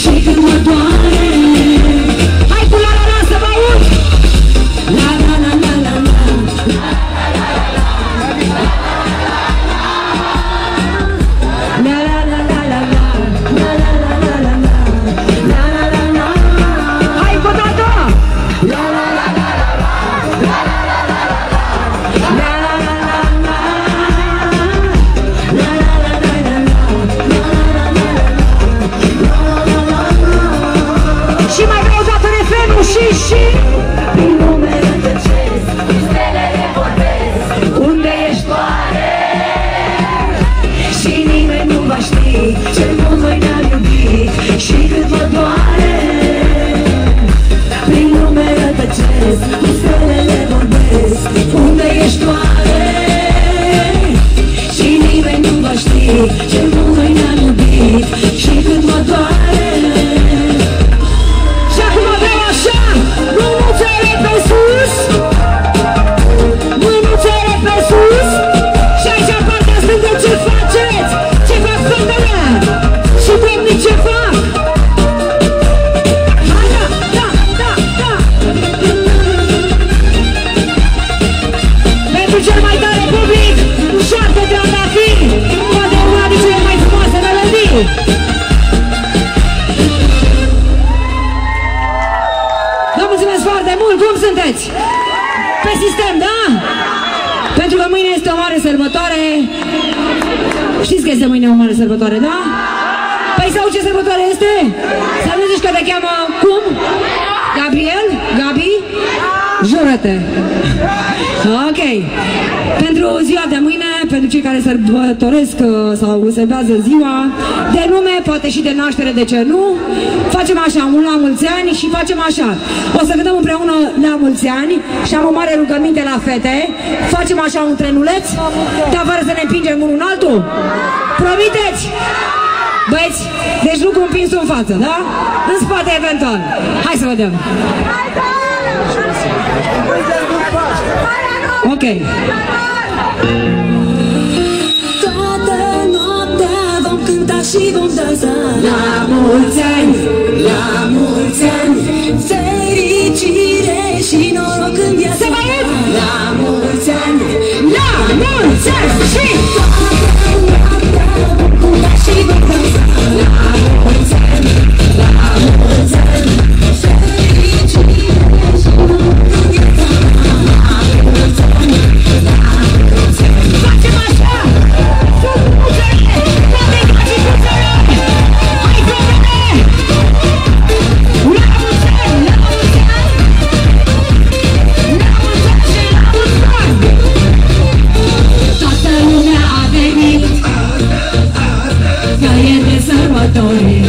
și când mă doare. Hai cu la la la să vă aud! La la la la la la. La la la la la la. La la la la la la. La la la la. Hai cu toată! La la la la la la. La la la la la la. La la la la la. La la la la la la. Și mai vreau dată refrenul și prin lume rătăcesc, cu stelele vorbesc. Unde ești oare? Și nimeni nu va ști ce mult noi ne-am iubit și cât mă doare. Prin lume rătăcesc, cu stelele vorbesc. Unde ești oare? Și nimeni nu va ști ce mult noi ne-am iubit și cât mă doare. Mânuțele pe sus, mânuțele pe sus. Și aici partea stângă ce faceți? Ce fac fetele? Și domnii ce fac? Hai, da, da, da, da. Pentru cel mai tare public, 7 trandafiri, poate una din cele mai frumoase melodii. Mulțumesc foarte mult! Cum sunteți? Pe sistem, da? Pentru că mâine este o mare sărbătoare. Știți că este mâine o mare sărbătoare, da? Păi sau ce sărbătoare este? Să nu zici că te cheamă cum? Gabriel? Gabi? Jură-te! Ok. Pentru ziua de mâine, pentru cei care sărbătoresc sau celebrează ziua de nume, poate și de naștere, de ce nu, facem așa, un la mulți ani și facem așa. O să cântăm împreună la mulți ani și am o mare rugăminte la fete. Facem așa un trenuleț, dar fără să ne împingem unul în altul. Promiteți? Băieți, deci nu cu împinsul în față, da? În spate eventual. Hai să vedem. Ok. Toată noaptea vom cânta și vom dansa. La mulți ani, la mulți ani, fericire și noroc în viața. Se mai ies? La mulți ani, la mulți ani și toată noaptea vom cânta și vom dansa. La mulți ani, la mulți ani, fericire și noroc în viața. La mulți ani, la mulți ani. facem așa! Sunt muțele! Toate gații muțele! Hai, fetele! La mulți ani! La mulți ani! La mulți ani și la mulți ani! Toată lumea a venit, că e de sărbători.